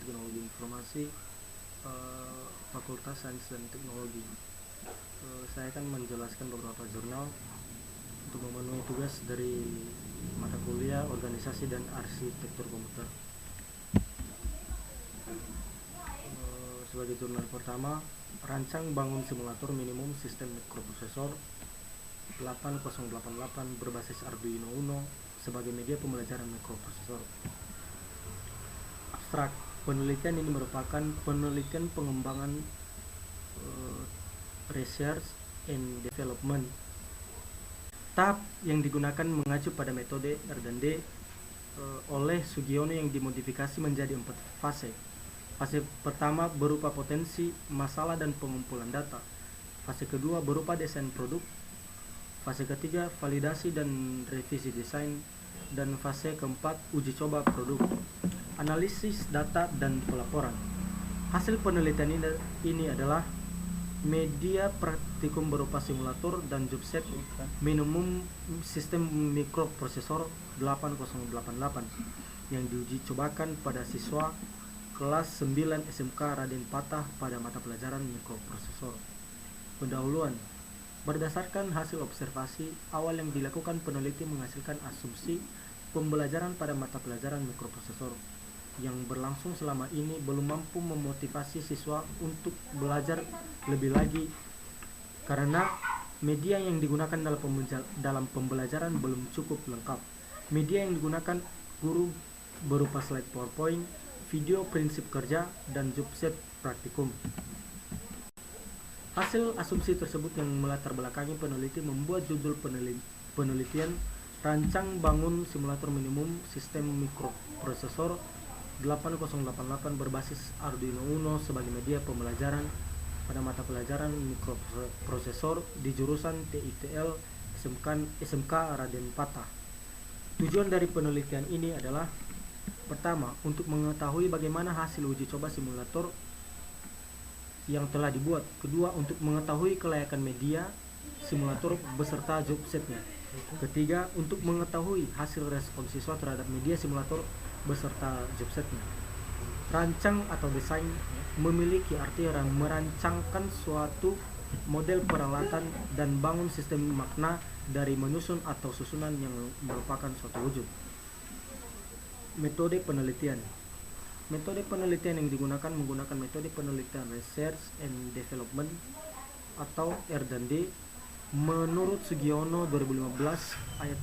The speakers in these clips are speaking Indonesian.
Teknologi Informasi, Fakultas Sains dan Teknologi. Saya akan menjelaskan beberapa jurnal untuk memenuhi tugas dari mata kuliah Organisasi dan Arsitektur Komputer. Sebagai jurnal pertama, rancang bangun simulator minimum sistem mikroprosesor 8088 berbasis Arduino Uno sebagai media pembelajaran mikroprosesor. Abstrak, penelitian ini merupakan penelitian pengembangan research and development. Tahap yang digunakan mengacu pada metode R&D oleh Sugiono yang dimodifikasi menjadi 4 fase. Fase pertama berupa potensi, masalah, dan pengumpulan data. Fase kedua berupa desain produk. Fase ketiga validasi dan revisi desain. Dan fase keempat uji coba produk. Analisis data dan pelaporan. Hasil penelitian ini adalah media praktikum berupa simulator dan jobset minimum sistem mikroprosesor 8088 yang diuji cobakan pada siswa kelas 9 SMK Raden Patah pada mata pelajaran mikroprosesor. Pendahuluan. Berdasarkan hasil observasi awal yang dilakukan, peneliti menghasilkan asumsi pembelajaran pada mata pelajaran mikroprosesor yang berlangsung selama ini belum mampu memotivasi siswa untuk belajar lebih lagi karena media yang digunakan dalam pembelajaran belum cukup lengkap. Media yang digunakan guru berupa slide PowerPoint, video prinsip kerja, dan jobset praktikum. Hasil asumsi tersebut yang melatar belakangi peneliti membuat judul penelitian Rancang Bangun Simulator Minimum Sistem Mikroprosesor 8088 berbasis Arduino Uno sebagai media pembelajaran pada mata pelajaran mikroprosesor di jurusan TITL SMK Raden Patah. Tujuan dari penelitian ini adalah: pertama, untuk mengetahui bagaimana hasil uji coba simulator yang telah dibuat. Kedua, untuk mengetahui kelayakan media simulator beserta jobsetnya. Ketiga, untuk mengetahui hasil respon siswa terhadap media simulator beserta jobsetnya. Rancang atau desain memiliki arti merancangkan suatu model peralatan dan bangun sistem makna dari menyusun atau susunan yang merupakan suatu wujud. Metode penelitian. Metode penelitian yang digunakan menggunakan metode penelitian Research and Development atau R&D menurut Sugiono 2015 ayat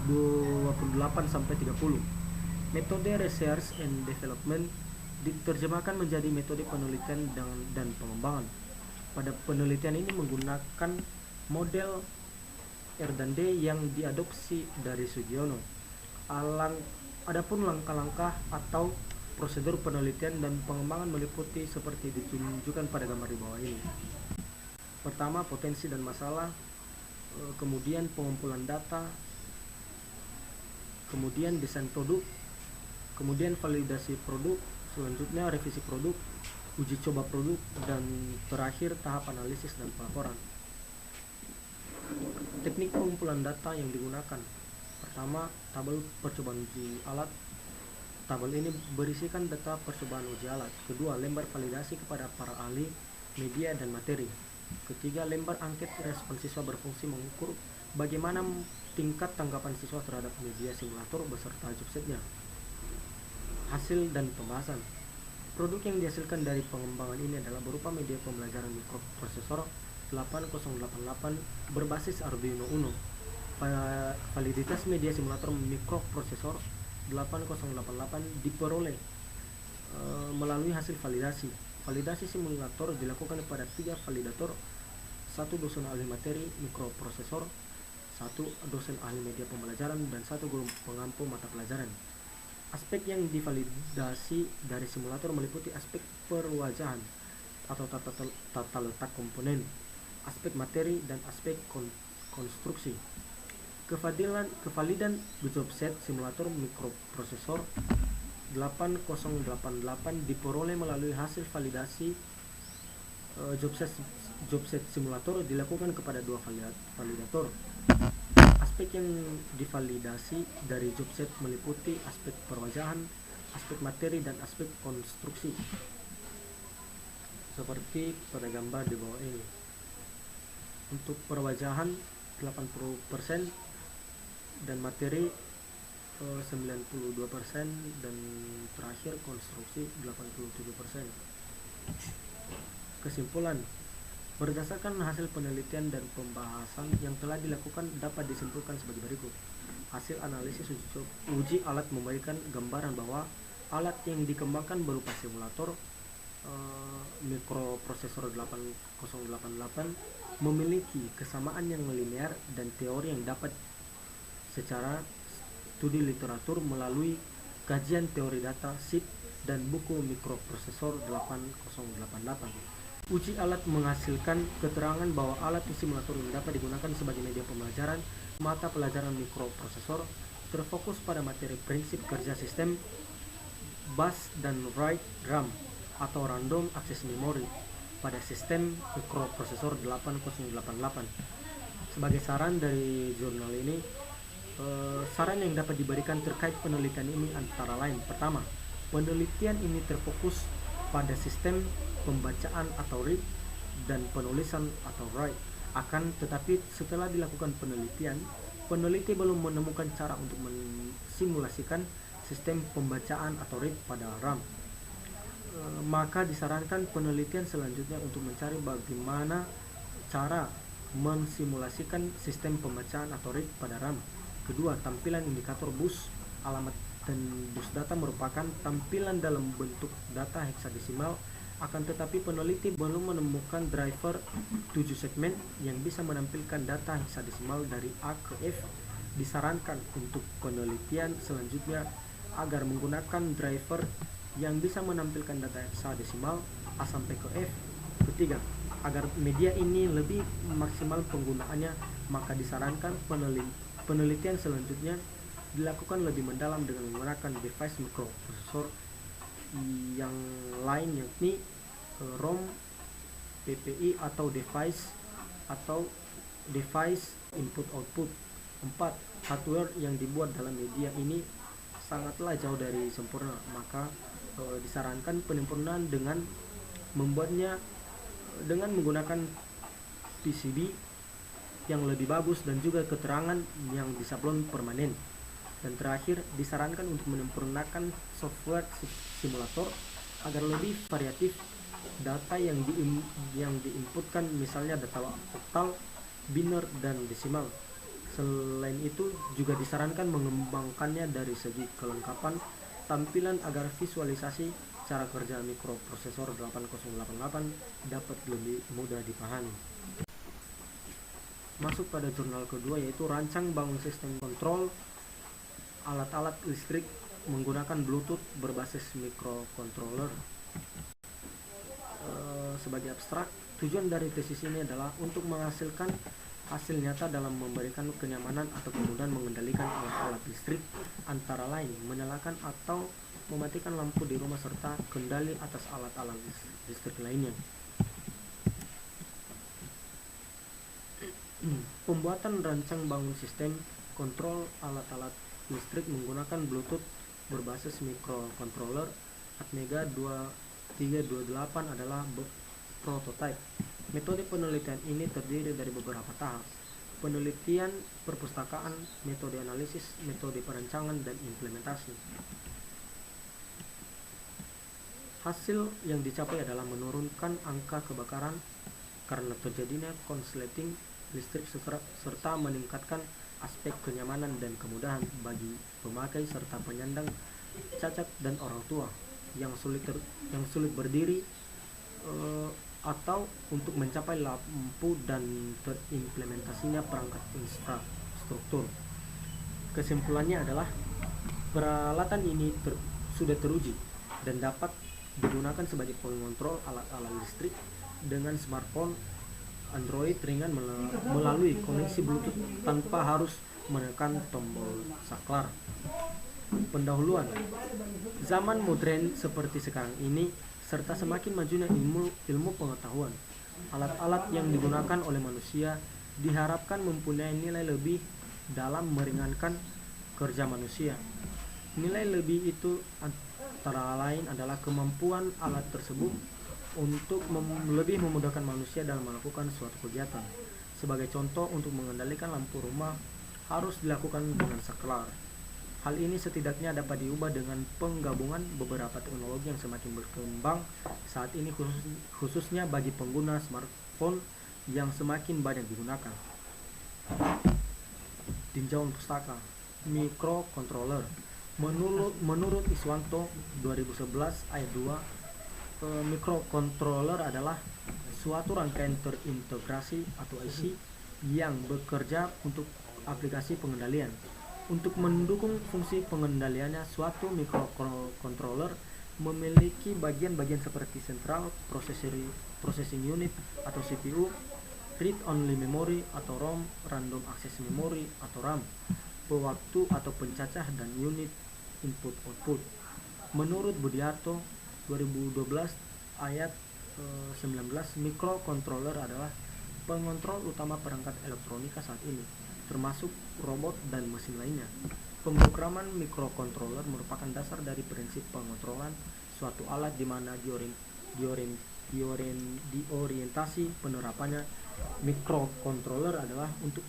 28-30. Metode Research and Development diterjemahkan menjadi metode penelitian dan pengembangan. Pada penelitian ini menggunakan model R&D yang diadopsi dari Sugiono. Adapun langkah-langkah atau prosedur penelitian dan pengembangan meliputi seperti ditunjukkan pada gambar di bawah ini. Pertama, potensi dan masalah, kemudian pengumpulan data, kemudian desain produk, kemudian validasi produk, selanjutnya revisi produk, uji coba produk, dan terakhir tahap analisis dan pelaporan. Teknik pengumpulan data yang digunakan. Pertama, tabel percobaan uji alat. Tabel ini berisikan data percobaan uji alat. Kedua, lembar validasi kepada para ahli, media, dan materi. Ketiga, lembar angket respon siswa berfungsi mengukur bagaimana tingkat tanggapan siswa terhadap media simulator beserta jobsetnya. Hasil dan pembahasan. Produk yang dihasilkan dari pengembangan ini adalah berupa media pembelajaran mikroprosesor 8088 berbasis Arduino Uno. Validitas media simulator mikroprosesor 8088 diperoleh melalui hasil validasi. Validasi simulator dilakukan pada 3 validator, 1 dosen ahli materi mikroprosesor, 1 dosen ahli media pembelajaran, dan 1 guru pengampu mata pelajaran. Aspek yang divalidasi dari simulator meliputi aspek perwajahan atau tata letak komponen, aspek materi, dan aspek konstruksi. Kevalidan jobset simulator mikroprosesor 8088 diperoleh melalui hasil validasi jobset simulator dilakukan kepada 2 validator. Aspek yang divalidasi dari jobset meliputi aspek perwajahan, aspek materi dan aspek konstruksi, seperti pada gambar di bawah ini. Untuk perwajahan 80% dan materi 92%, dan terakhir konstruksi 87%. Kesimpulan, berdasarkan hasil penelitian dan pembahasan yang telah dilakukan dapat disimpulkan sebagai berikut. Hasil analisis uji alat memberikan gambaran bahwa alat yang dikembangkan berupa simulator mikroprosesor 8088 memiliki kesamaan yang linear dan teori yang dapat secara studi literatur melalui kajian teori data SIP dan buku mikroprosesor 8088. Uji alat menghasilkan keterangan bahwa alat simulator ini dapat digunakan sebagai media pembelajaran mata pelajaran mikroprosesor, terfokus pada materi prinsip kerja sistem bus dan write RAM atau random access memory pada sistem mikroprosesor 8088. Sebagai saran dari jurnal ini, saran yang dapat diberikan terkait penelitian ini antara lain: pertama, penelitian ini terfokus pada sistem pembacaan atau read dan penulisan atau write. Akan tetapi setelah dilakukan penelitian, peneliti belum menemukan cara untuk mensimulasikan sistem pembacaan atau read pada RAM. Maka disarankan penelitian selanjutnya untuk mencari bagaimana cara mensimulasikan sistem pembacaan atau read pada RAM. Kedua, tampilan indikator bus alamat dan bus data merupakan tampilan dalam bentuk data heksadesimal. Akan tetapi peneliti belum menemukan driver 7 segmen yang bisa menampilkan data heksadesimal dari A ke F. Disarankan untuk penelitian selanjutnya agar menggunakan driver yang bisa menampilkan data heksadesimal A sampai ke F. Ketiga, agar media ini lebih maksimal penggunaannya, maka disarankan penelitian selanjutnya dilakukan lebih mendalam dengan menggunakan device mikroprosesor yang lain, yakni ROM, PPI atau device input output. 4. Hardware yang dibuat dalam media ini sangatlah jauh dari sempurna, maka disarankan penyempurnaan dengan membuatnya dengan menggunakan PCB yang lebih bagus dan juga keterangan yang disablon permanen. Dan terakhir, disarankan untuk menyempurnakan software simulator agar lebih variatif data yang diinputkan, misalnya data oktal, biner, dan desimal. Selain itu, juga disarankan mengembangkannya dari segi kelengkapan tampilan agar visualisasi cara kerja mikroprosesor 8088 dapat lebih mudah dipahami. Masuk pada jurnal kedua, yaitu rancang bangun sistem kontrol alat-alat listrik menggunakan Bluetooth berbasis microcontroller. Sebagai abstrak, tujuan dari tesis ini adalah untuk menghasilkan hasil nyata dalam memberikan kenyamanan atau kemudahan mengendalikan alat-alat listrik, antara lain menyalakan atau mematikan lampu di rumah serta kendali atas alat-alat listrik lainnya. Pembuatan rancang bangun sistem kontrol alat-alat listrik menggunakan Bluetooth berbasis microcontroller Atmega 2328 adalah prototipe. Metode penelitian ini terdiri dari beberapa tahap: penelitian, perpustakaan, metode analisis, metode perancangan, dan implementasi. Hasil yang dicapai adalah menurunkan angka kebakaran karena terjadinya konsleting listrik serta meningkatkan aspek kenyamanan dan kemudahan bagi pemakai serta penyandang cacat dan orang tua yang sulit berdiri atau untuk mencapai lampu dan terimplementasinya perangkat infrastruktur. Kesimpulannya adalah peralatan ini sudah teruji dan dapat digunakan sebagai pengontrol alat-alat listrik dengan smartphone Android ringan melalui koneksi Bluetooth tanpa harus menekan tombol saklar. Pendahuluan, zaman modern seperti sekarang ini serta semakin majunya ilmu pengetahuan, alat-alat yang digunakan oleh manusia diharapkan mempunyai nilai lebih dalam meringankan kerja manusia. Nilai lebih itu antara lain adalah kemampuan alat tersebut untuk lebih memudahkan manusia dalam melakukan suatu kegiatan. Sebagai contoh, untuk mengendalikan lampu rumah harus dilakukan dengan saklar. Hal ini setidaknya dapat diubah dengan penggabungan beberapa teknologi yang semakin berkembang saat ini, khususnya bagi pengguna smartphone yang semakin banyak digunakan. Tinjauan pustaka microcontroller. Menurut Iswanto 2011 ayat 2, microcontroller adalah suatu rangkaian terintegrasi atau IC yang bekerja untuk aplikasi pengendalian. Untuk mendukung fungsi pengendaliannya, suatu microcontroller memiliki bagian-bagian seperti central processing unit atau CPU, read-only memory atau ROM, random access memory atau RAM, pewaktu atau pencacah, dan unit input-output. Menurut Budiarto 2012 ayat 19, microcontroller adalah pengontrol utama perangkat elektronika saat ini, termasuk robot dan mesin lainnya. Pemrograman microcontroller merupakan dasar dari prinsip pengontrolan suatu alat di mana diorientasi penerapannya. Microcontroller adalah untuk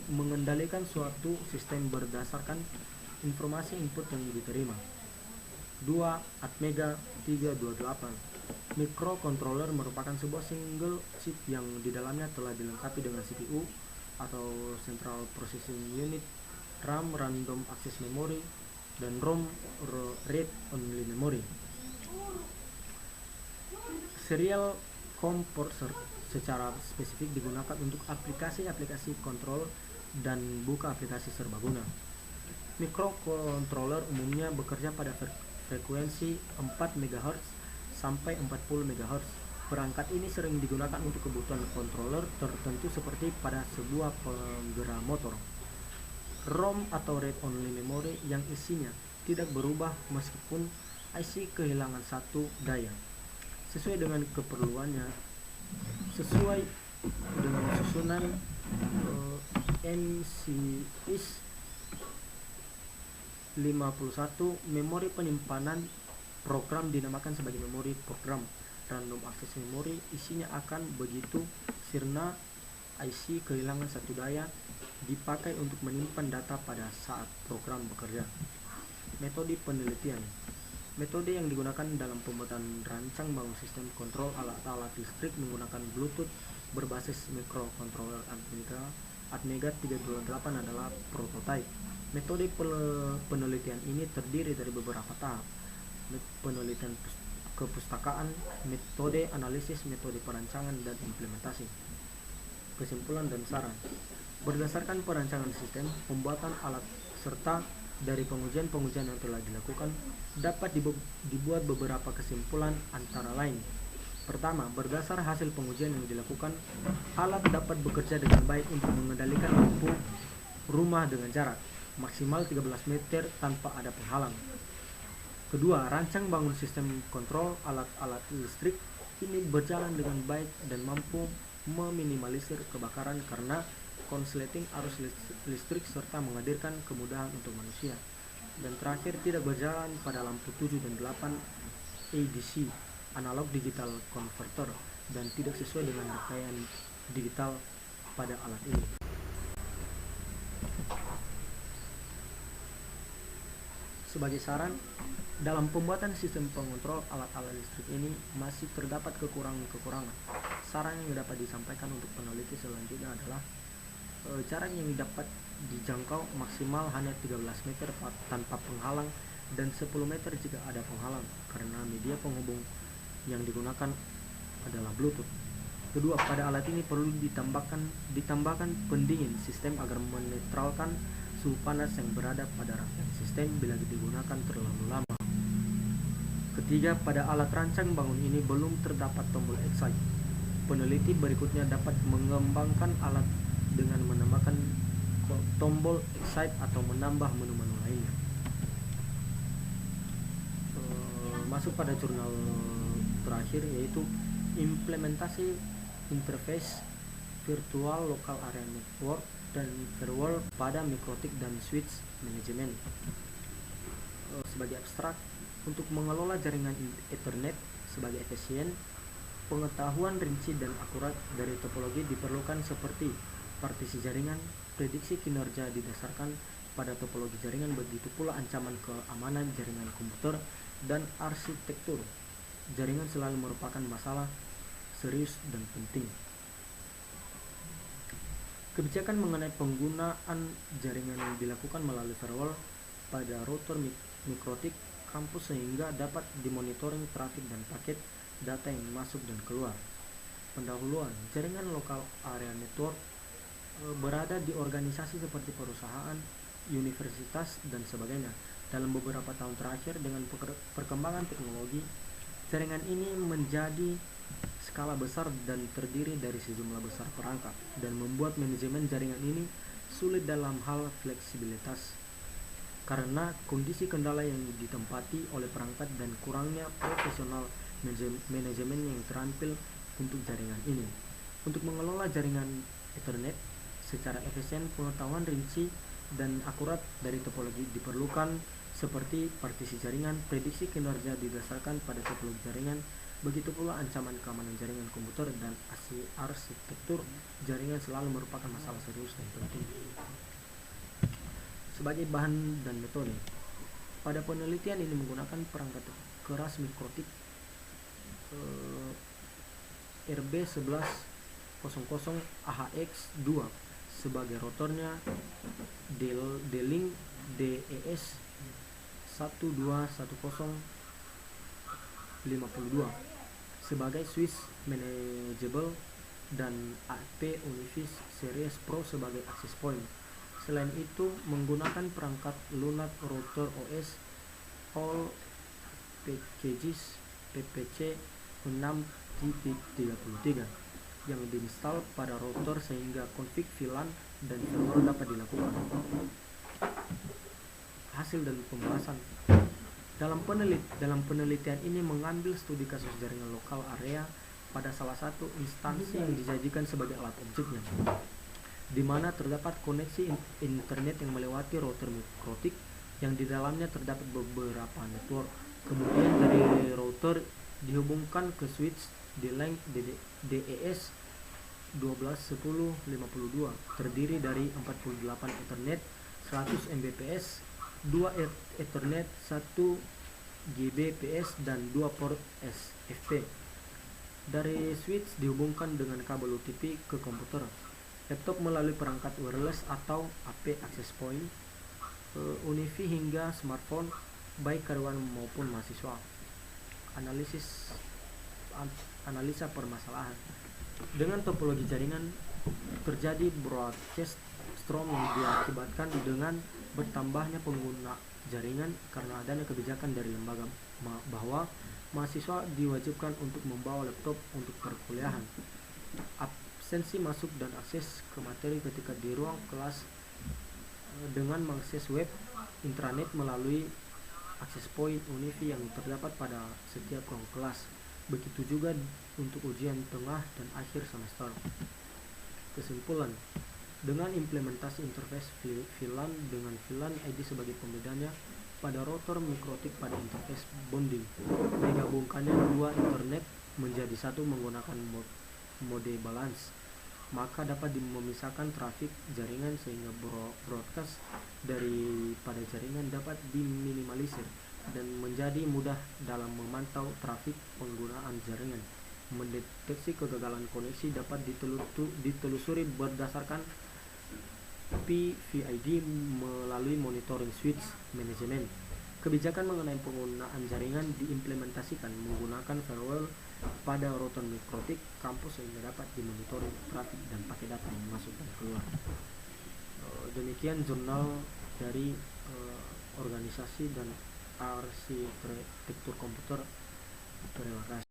mengendalikan suatu sistem berdasarkan informasi input yang diterima. 2. Atmega 328. Microcontroller merupakan sebuah single chip yang di dalamnya telah dilengkapi dengan CPU atau Central Processing Unit, RAM, Random Access Memory, dan ROM, Read Only Memory. Serial Compressor secara spesifik digunakan untuk aplikasi-aplikasi kontrol dan buka aplikasi serbaguna. Microcontroller umumnya bekerja pada frekuensi 4 MHz sampai 40 MHz. Perangkat ini sering digunakan untuk kebutuhan controller tertentu seperti pada sebuah penggerak motor. ROM atau Read Only Memory yang isinya tidak berubah meskipun IC kehilangan satu daya. Sesuai dengan keperluannya, sesuai dengan susunan MCIS 51, memori penyimpanan program dinamakan sebagai memori program. Random access memory isinya akan begitu sirna IC kehilangan satu daya dipakai untuk menyimpan data pada saat program bekerja. Metode penelitian. Metode yang digunakan dalam pembuatan rancang bangun sistem kontrol alat-alat listrik menggunakan Bluetooth berbasis microcontroller Atmega 328 adalah prototipe. Metode penelitian ini terdiri dari beberapa tahap: penelitian kepustakaan, metode analisis, metode perancangan, dan implementasi. Kesimpulan dan saran. Berdasarkan perancangan sistem, pembuatan alat, serta dari pengujian-pengujian yang telah dilakukan, dapat dibuat beberapa kesimpulan antara lain. Pertama, berdasar hasil pengujian yang dilakukan, alat dapat bekerja dengan baik untuk mengendalikan lampu rumah dengan jarak maksimal 13 meter tanpa ada penghalang. Kedua, rancang bangun sistem kontrol alat-alat listrik ini berjalan dengan baik dan mampu meminimalisir kebakaran karena konsleting arus listrik serta menghadirkan kemudahan untuk manusia. Dan terakhir, tidak berjalan pada lampu 7 dan 8 ADC, analog digital converter, dan tidak sesuai dengan rangkaian digital pada alat ini. Sebagai saran, dalam pembuatan sistem pengontrol alat-alat listrik ini masih terdapat kekurangan-kekurangan. Saran yang dapat disampaikan untuk peneliti selanjutnya adalah jarak yang dapat dijangkau maksimal hanya 13 meter tanpa penghalang dan 10 meter jika ada penghalang karena media penghubung yang digunakan adalah Bluetooth. Kedua, pada alat ini perlu ditambahkan pendingin sistem agar menetralkan suhu panas yang berada pada rangkaian sistem bila digunakan terlalu lama. Ketiga, pada alat rancang bangun ini belum terdapat tombol excite. Peneliti berikutnya dapat mengembangkan alat dengan menambahkan tombol excite atau menambah menu-menu lainnya. Masuk pada jurnal terakhir, yaitu implementasi interface virtual local area network dan firewall pada mikrotik dan switch management. Sebagai abstrak, Untuk mengelola jaringan Ethernet sebagai efisien, pengetahuan rinci dan akurat dari topologi diperlukan seperti partisi jaringan, prediksi kinerja didasarkan pada topologi jaringan, begitu pula ancaman keamanan jaringan komputer dan arsitektur jaringan selalu merupakan masalah serius dan penting. Kebijakan mengenai penggunaan jaringan dilakukan melalui firewall pada router mikrotik kampus sehingga dapat dimonitoring trafik dan paket data yang masuk dan keluar. Pendahuluan jaringan lokal area network berada di organisasi seperti perusahaan, universitas, dan sebagainya. Dalam beberapa tahun terakhir, dengan perkembangan teknologi, jaringan ini menjadi skala besar dan terdiri dari sejumlah besar perangkat, dan membuat manajemen jaringan ini sulit dalam hal fleksibilitas karena kondisi kendala yang ditempati oleh perangkat dan kurangnya profesional manajemen yang terampil untuk jaringan ini. Untuk mengelola jaringan Ethernet secara efisien, pengetahuan rinci dan akurat dari topologi diperlukan seperti partisi jaringan, prediksi kinerja didasarkan pada topologi jaringan, begitu pula ancaman keamanan jaringan komputer dan arsitektur jaringan selalu merupakan masalah serius dan penting. Sebagai bahan dan metode, pada penelitian ini menggunakan perangkat keras mikrotik RB1100AHX2 sebagai rotornya, D-Link DES 121052 sebagai switch manageable, dan AP Univis Series Pro sebagai access point. Selain itu, menggunakan perangkat lunak router OS All Packages PPC 6T33 yang diinstal pada router sehingga konfig VLAN dan firmware dapat dilakukan. Hasil dan pembahasan dalam penelitian ini mengambil studi kasus jaringan lokal area pada salah satu instansi yang dijanjikan sebagai alat objeknya, di mana terdapat koneksi internet yang melewati router mikrotik yang di dalamnya terdapat beberapa network. Kemudian dari router dihubungkan ke switch D-Link DES 121052 terdiri dari 48 Ethernet 100 Mbps, 2 Ethernet 1 Gbps, dan 2 port SFP. Dari switch dihubungkan dengan kabel UTP ke komputer, laptop melalui perangkat wireless atau AP access point, Unifi hingga smartphone baik karyawan maupun mahasiswa. Analisa permasalahan. Dengan topologi jaringan terjadi broadcast storm yang diakibatkan dengan bertambahnya pengguna jaringan karena adanya kebijakan dari lembaga bahwa mahasiswa diwajibkan untuk membawa laptop untuk perkuliahan. Absensi masuk dan akses ke materi ketika di ruang kelas dengan mengakses web intranet melalui access point Unifi yang terdapat pada setiap ruang kelas. Begitu juga untuk ujian tengah dan akhir semester. Kesimpulan, dengan implementasi interface VLAN dengan VLAN ID sebagai pembedanya pada router mikrotik pada interface bonding, digabungkannya dua internet menjadi satu menggunakan mode balance, maka dapat memisahkan trafik jaringan sehingga broadcast daripada jaringan dapat diminimalisir dan menjadi mudah dalam memantau trafik penggunaan jaringan. Mendeteksi kegagalan koneksi dapat ditelusuri berdasarkan PVID melalui monitoring switch management. Kebijakan mengenai penggunaan jaringan diimplementasikan menggunakan firewall pada router mikrotik kampus sehingga dapat dimonitoring trafik dan paket data yang masuk dan keluar. Demikian jurnal dari organisasi dan arsitektur komputer. Terima kasih.